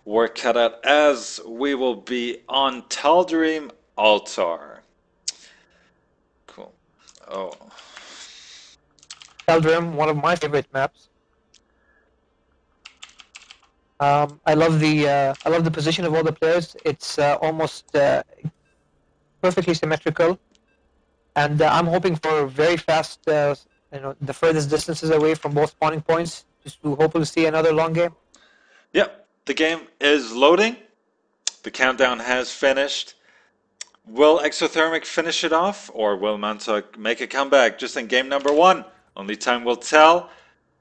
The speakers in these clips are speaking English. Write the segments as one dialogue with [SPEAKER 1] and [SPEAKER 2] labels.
[SPEAKER 1] work cut out as we will be on Tal'Darim Altar. Cool. Oh,
[SPEAKER 2] Eldrim, one of my favorite maps. I love the position of all the players. It's almost perfectly symmetrical, and I'm hoping for very fast, the furthest distances away from both spawning points, just to hopefully see another long game.
[SPEAKER 1] yep. The game is loading. The countdown has finished. Will Exothermic finish it off, or will Mantok make a comeback just in game number one? Only time will tell.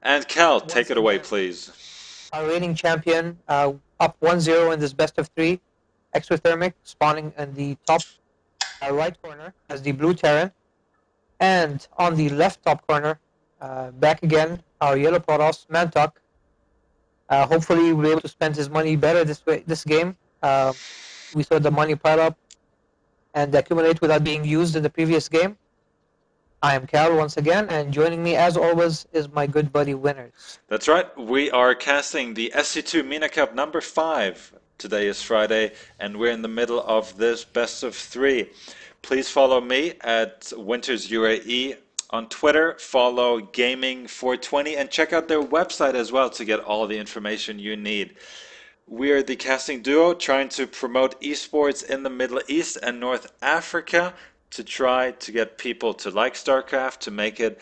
[SPEAKER 1] And Cal, take
[SPEAKER 2] Once
[SPEAKER 1] it away,
[SPEAKER 2] again,
[SPEAKER 1] please.
[SPEAKER 2] our reigning champion, up 1-0 in this best of three. Exothermic spawning in the top right corner as the blue Terran, and on the left top corner, back again, our yellow Protoss, Mantok. Hopefully, we'll be able to spend his money better this game. We saw the money pile up and accumulate without being used in the previous game. I am Cal once again, and joining me as always is my good buddy Winners.
[SPEAKER 1] That's right. We are casting the SC2 MENA Cup number 5. Today is Friday, and we're in the middle of this best of 3. Please follow me at Winters UAE on Twitter. Follow Gaming420 and check out their website as well to get all the information you need. We are the casting duo trying to promote esports in the Middle East and North Africa to try to get people to like Starcraft, to make it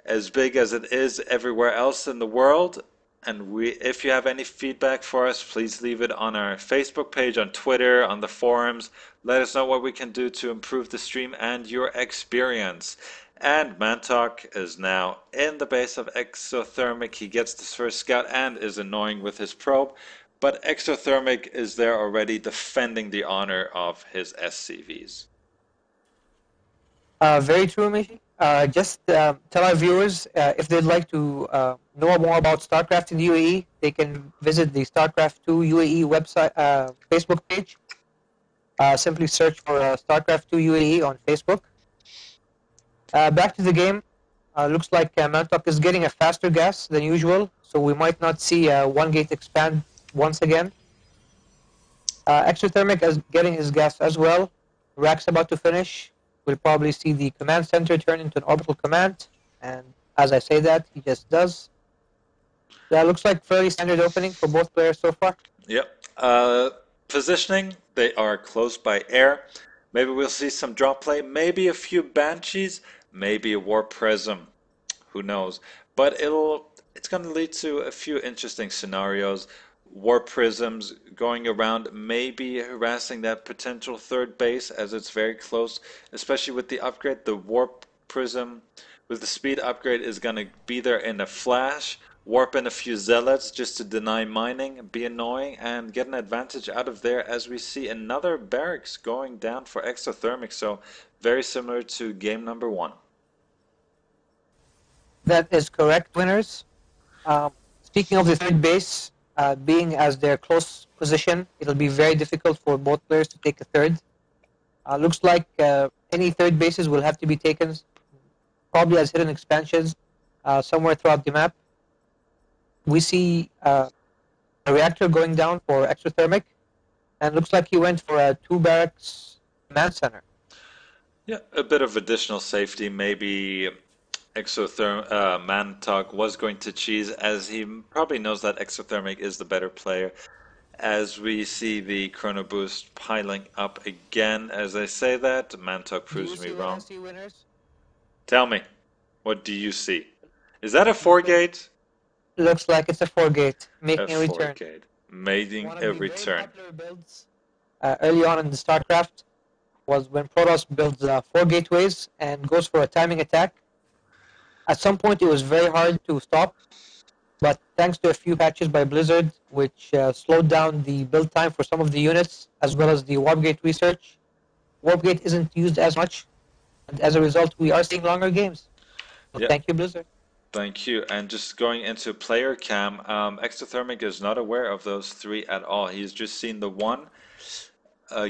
[SPEAKER 1] as big as it is everywhere else in the world. And if you have any feedback for us, please leave it on our Facebook page, on Twitter, on the forums. Let us know what we can do to improve the stream and your experience. And Mantok is now in the base of Exothermic. He gets this first scout and is annoying with his probe. But Exothermic is there already defending the honor of his SCVs.
[SPEAKER 2] Very true, Michi. Just tell our viewers if they'd like to know more about StarCraft in the UAE, they can visit the StarCraft 2 UAE website, Facebook page. Simply search for StarCraft 2 UAE on Facebook. Back to the game. Looks like Mantok is getting a faster gas than usual, so we might not see one gate expand once again. Exothermic is getting his gas as well. Rack's about to finish. We'll probably see the command center turn into an orbital command, and as I say that, he just does. That looks like fairly standard opening for both players so far.
[SPEAKER 1] Yep. Positioning, they are close by air. Maybe we'll see some drop play, maybe a few Banshees, maybe a Warp Prism. Who knows? But it's going to lead to a few interesting scenarios. Warp Prisms going around, maybe harassing that potential third base as it's very close, especially with the upgrade. The Warp Prism with the speed upgrade is going to be there in a flash, warp in a few zealots just to deny mining, be annoying, and get an advantage out of there as we see another barracks going down for Exothermic. So very similar to game number 1.
[SPEAKER 2] That is correct, Winners. Speaking of the third base, being as their close position, it'll be very difficult for both players to take a third. Looks like any third bases will have to be taken probably as hidden expansions somewhere throughout the map. We see a reactor going down for Exothermic, and looks like he went for a 2 barracks command center.
[SPEAKER 1] Yeah, a bit of additional safety. Maybe Mantok was going to cheese, as he probably knows that Exothermic is the better player. As we see the Chrono Boost piling up again, as I say that, Mantok proves me wrong. Tell me, what do you see? Is that a 4-gate?
[SPEAKER 2] Looks like it's a 4-gate, making a return.
[SPEAKER 1] 4-gate, making a return.
[SPEAKER 2] Very popular builds early on in the StarCraft was when Protoss builds 4 gateways and goes for a timing attack. At some point it was very hard to stop, but thanks to a few patches by Blizzard, which slowed down the build time for some of the units, as well as the Warp Gate research, Warp Gate isn't used as much, and as a result we are seeing longer games. So
[SPEAKER 1] Yeah.
[SPEAKER 2] Thank you, Blizzard.
[SPEAKER 1] Thank you. And just going into player cam, Exothermic is not aware of those 3 at all. He's just seen the 1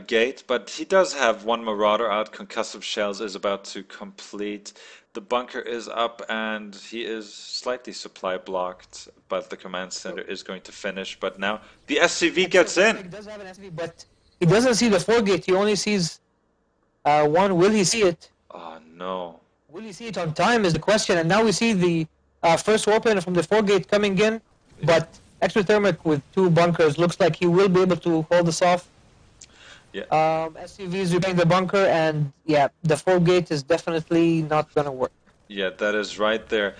[SPEAKER 1] gate, but he does have 1 Marauder out. Concussive Shells is about to complete The bunker is up and he is slightly supply blocked, but the command center is going to finish. But now the SCV gets in.
[SPEAKER 2] Exothermic does have an SCV, but he doesn't see the 4 gate. He only sees one. Will he see it?
[SPEAKER 1] Oh no.
[SPEAKER 2] Will he see it on time is the question. And now we see the first weapon from the 4 gate coming in, but Exothermic with 2 bunkers looks like he will be able to hold this off.
[SPEAKER 1] Yeah.
[SPEAKER 2] SCV is repairing the bunker, and yeah, the 4 gate is definitely not gonna work.
[SPEAKER 1] Yeah, that is right there.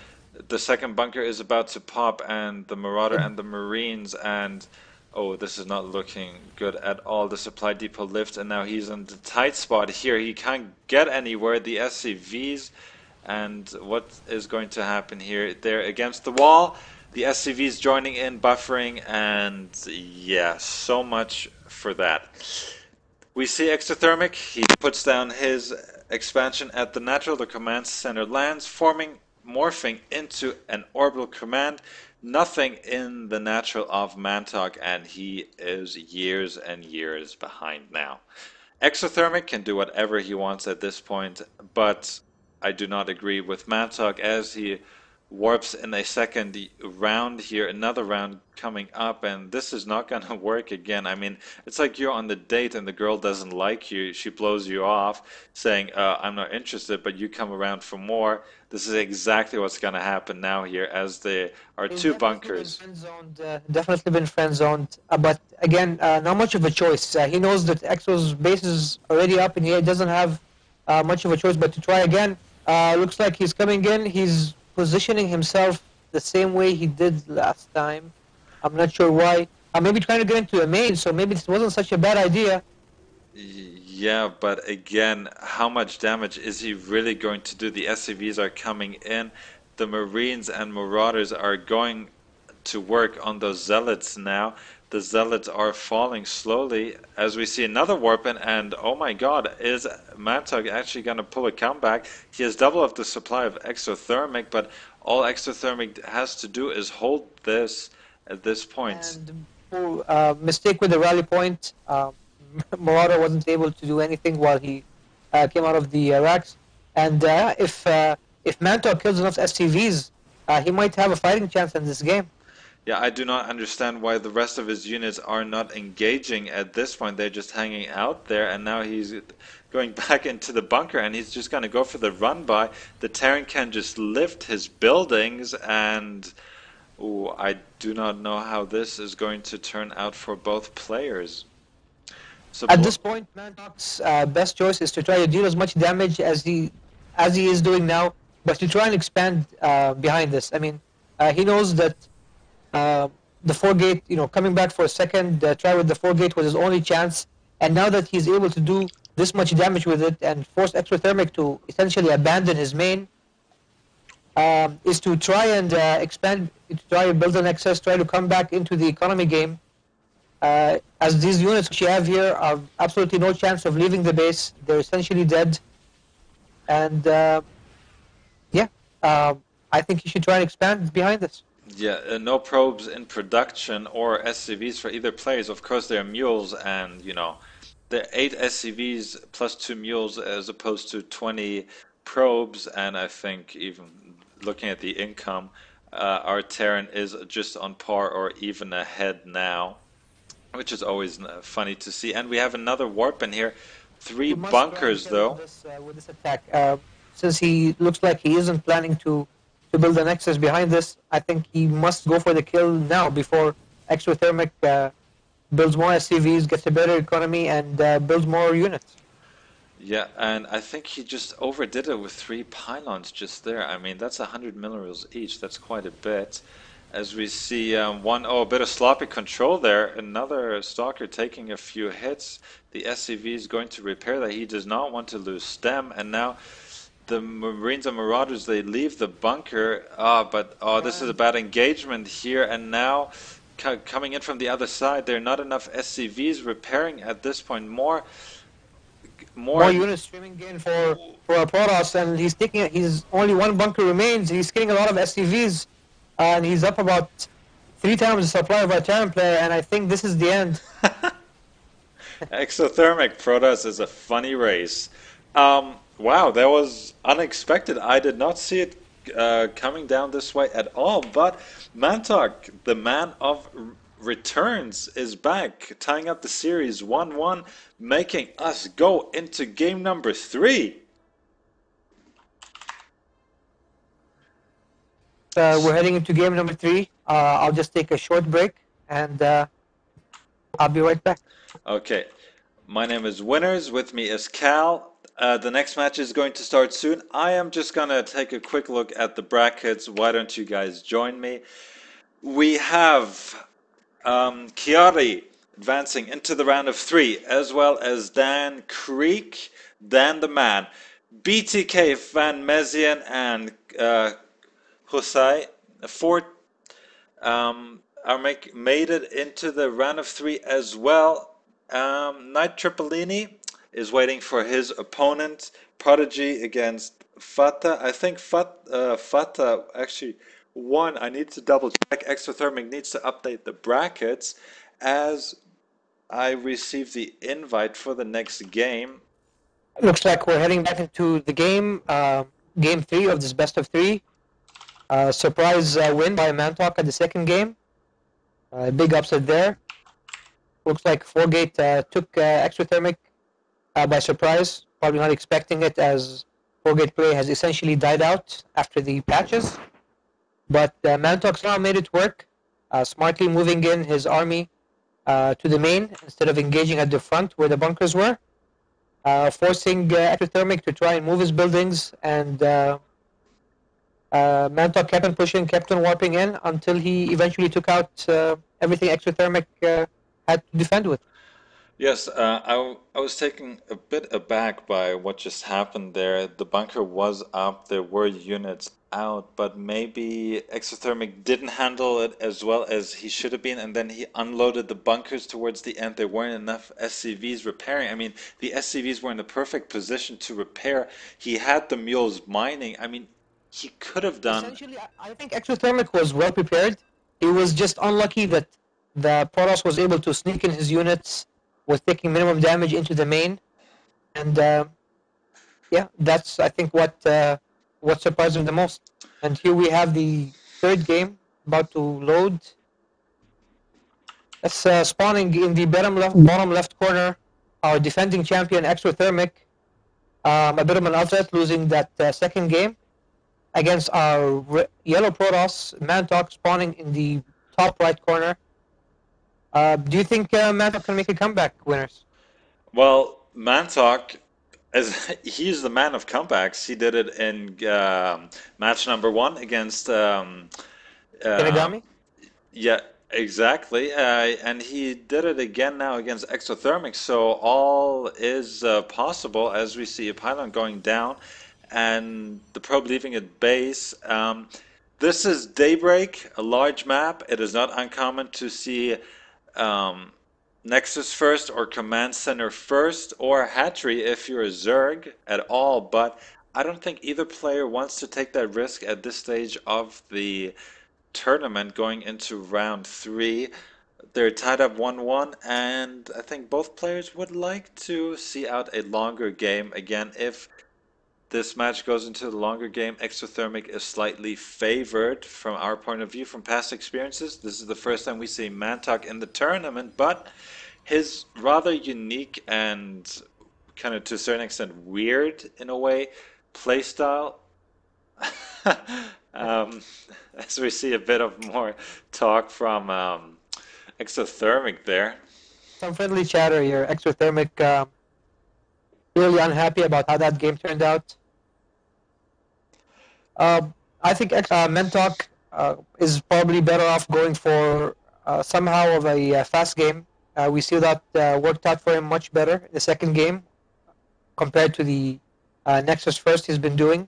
[SPEAKER 1] The second bunker is about to pop, and the Marauder and the Marines, and oh, this is not looking good at all. The supply depot lifts, and now he's in the tight spot here. He can't get anywhere. The SCVs, and what is going to happen here? They're against the wall. The SCVs joining in, buffering, and yeah, so much for that. We see Exothermic. He puts down his expansion at the natural. The command center lands, morphing into an orbital command. Nothing in the natural of Mantok, and he is years and years behind now. Exothermic can do whatever he wants at this point, but I do not agree with Mantok as he warps in a second round here, another round coming up, and this is not going to work again. I mean, it's like you're on the date and the girl doesn't like you. She blows you off saying, I'm not interested, but you come around for more. This is exactly what's going to happen now here as there are two bunkers.
[SPEAKER 2] Definitely been friend-zoned, but again, not much of a choice. He knows that Exo's base is already up and he doesn't have much of a choice but to try again. Looks like he's coming in. He's positioning himself the same way he did last time. I'm not sure why. Maybe trying to get into a main, so maybe this wasn't such a bad idea.
[SPEAKER 1] Yeah, but again, how much damage is he really going to do? The SCVs are coming in. The Marines and Marauders are going to work on those Zealots now. The Zealots are falling slowly as we see another Warpin, and oh my god, is Mantok actually going to pull a comeback? He has double of the supply of Exothermic, but all Exothermic has to do is hold this at this point.
[SPEAKER 2] And mistake with the rally point. Marauder wasn't able to do anything while he came out of the racks. And if Mantok kills enough SCVs, he might have a fighting chance in this game.
[SPEAKER 1] Yeah, I do not understand why the rest of his units are not engaging at this point. They're just hanging out there, and now he's going back into the bunker, and he's just going to go for the run-by. The Terran can just lift his buildings, and ooh, I do not know how this is going to turn out for both players.
[SPEAKER 2] So at this point, Mantok's best choice is to try to deal as much damage as he is doing now, but to try and expand behind this. I mean, he knows that the 4-gate, coming back for a second try with the 4-gate was his only chance, and now that he's able to do this much damage with it and force Exothermic to essentially abandon his main, is to try and expand, to try and build an excess, try to come back into the economy game. As these units which you have here have absolutely no chance of leaving the base, they're essentially dead, and I think you should try and expand behind this.
[SPEAKER 1] Yeah, no probes in production or SCVs for either players. Of course, they're mules, and there are 8 SCVs plus 2 mules as opposed to 20 probes. And I think even looking at the income, our Terran is just on par or even ahead now, which is always funny to see. And we have another warp in here. 3 bunkers though.
[SPEAKER 2] With this attack, since he looks like he isn't planning to build an excess behind this, I think he must go for the kill now before Exothermic builds more SCVs, gets a better economy, and builds more units.
[SPEAKER 1] Yeah, and I think he just overdid it with 3 pylons just there. I mean, that's 100 minerals each. That's quite a bit. As we see a bit of sloppy control there. Another Stalker taking a few hits. The SCV is going to repair that. He does not want to lose stem, and now the Marines and Marauders, they leave the bunker, this is a bad engagement here, and now coming in from the other side, there are not enough SCVs repairing at this point. More
[SPEAKER 2] units streaming in for Protoss, and he's only 1 bunker remains. He's killing a lot of SCVs, and he's up about 3 times the supply of our Terran player, and I think this is the end.
[SPEAKER 1] Exothermic Protoss is a funny race. Wow, that was unexpected. I did not see it coming down this way at all. But Mantok, the man of returns, is back, tying up the series 1-1, making us go into game number 3.
[SPEAKER 2] We're heading into game number 3. I'll just take a short break and I'll be right back.
[SPEAKER 1] Okay, my name is Winners. With me is Cal. The next match is going to start soon. I am just going to take a quick look at the brackets. Why don't you guys join me? We have Chiari advancing into the round of 3, as well as Dan Creek, Dan the Man, BTK Van Mezian, and Husay. Four made it into the round of 3 as well. Knight Tripolini is waiting for his opponent, Prodigy against Fata. I think Fata actually won. I need to double check. Exothermic needs to update the brackets as I received the invite for the next game.
[SPEAKER 2] Looks like we're heading back into the game, game 3 of this best of 3. Surprise win by Mantok at the second game. Big upset there. Looks like 4-Gate took Exothermic by surprise, probably not expecting it, as 4-Gate play has essentially died out after the patches. But Mantok somehow made it work, smartly moving in his army to the main instead of engaging at the front where the bunkers were, forcing Exothermic to try and move his buildings, and Mantok kept on pushing, kept on warping in until he eventually took out everything Exothermic had to defend with.
[SPEAKER 1] Yes, I was taken a bit aback by what just happened there. The bunker was up, there were units out, but maybe Exothermic didn't handle it as well as he should have been, and then he unloaded the bunkers towards the end. There weren't enough SCVs repairing. I mean, the SCVs were in the perfect position to repair. He had the mules mining. I mean, he could have done.
[SPEAKER 2] Essentially, I think Exothermic was well prepared. He was just unlucky that the Protoss was able to sneak in his units with taking minimum damage into the main, and yeah, that's I think what surprised him the most. And here we have the third game about to load. That's spawning in the bottom left corner. Our defending champion Exothermic, a bit of an upset, losing that second game against our yellow Protoss, Mantok spawning in the top right corner. Do you think Mantok can make a comeback, winners?
[SPEAKER 1] Well, Mantok, as he's the man of comebacks. He did it in match number 1 against um,
[SPEAKER 2] Kinagami?
[SPEAKER 1] yeah, exactly. And he did it again now against Exothermic. So all is possible as we see a pylon going down and the probe leaving at base. This is Daybreak, a large map. It is not uncommon to see um, Nexus first or Command Center first or Hatchery if you're a Zerg at all. But I don't think either player wants to take that risk at this stage of the tournament going into round 3. They're tied up 1-1, and I think both players would like to see out a longer game. Again, if this match goes into the longer game, Exothermic is slightly favored from our point of view from past experiences. This is the first time we see Mantok in the tournament, but his rather unique and kind of to a certain extent weird in a way playstyle um, as we see a bit of more talk from Exothermic there.
[SPEAKER 2] Some friendly chatter here. Exothermic really unhappy about how that game turned out. I think Mentok is probably better off going for somehow of a fast game. We see that worked out for him much better in the second game compared to the Nexus first he's been doing.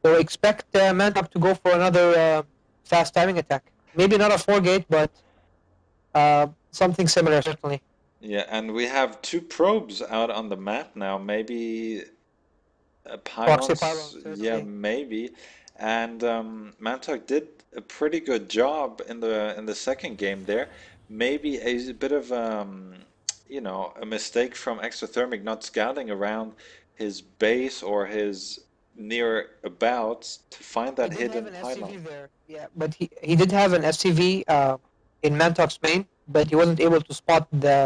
[SPEAKER 2] So expect Mentok to go for another fast timing attack. Maybe not a 4-Gate, but something similar certainly.
[SPEAKER 1] Yeah, and we have 2 probes out on the map now. Maybe
[SPEAKER 2] Proxy
[SPEAKER 1] pylons,
[SPEAKER 2] pylon
[SPEAKER 1] yeah,
[SPEAKER 2] certainly.
[SPEAKER 1] maybe. And Mantok did a pretty good job in the second game there. Maybe a bit of a mistake from Exothermic not scouting around his base or his near abouts to find
[SPEAKER 2] He
[SPEAKER 1] that
[SPEAKER 2] did have
[SPEAKER 1] hidden
[SPEAKER 2] an
[SPEAKER 1] pylon.
[SPEAKER 2] SCV there, yeah, but he did have an SCV in Mantox main, but he wasn't able to spot the